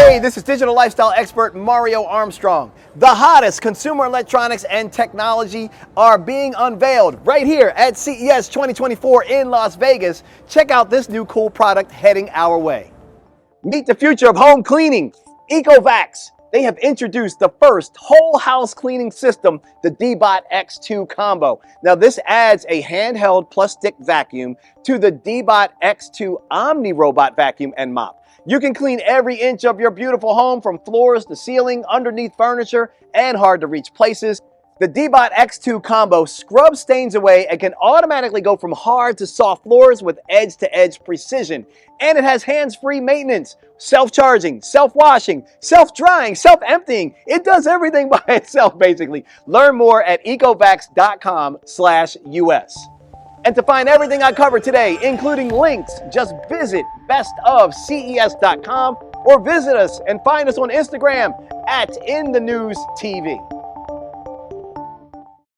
Hey, this is digital lifestyle expert Mario Armstrong. The hottest consumer electronics and technology are being unveiled right here at CES 2024 in Las Vegas. Check out this new cool product heading our way. Meet the future of home cleaning, ECOVACS. They have introduced the first whole house cleaning system, the Deebot X2 Combo. Now this adds a handheld plus stick vacuum to the Deebot X2 Omni Robot vacuum and mop. You can clean every inch of your beautiful home from floors to ceiling, underneath furniture, and hard to reach places. The Deebot X2 Combo scrubs stains away and can automatically go from hard to soft floors with edge-to-edge precision. And it has hands-free maintenance, self-charging, self-washing, self-drying, self-emptying. It does everything by itself, basically. Learn more at ECOVACS.com/US. And to find everything I covered today, including links, just visit bestofces.com or visit us and find us on Instagram @InTheNewsTV.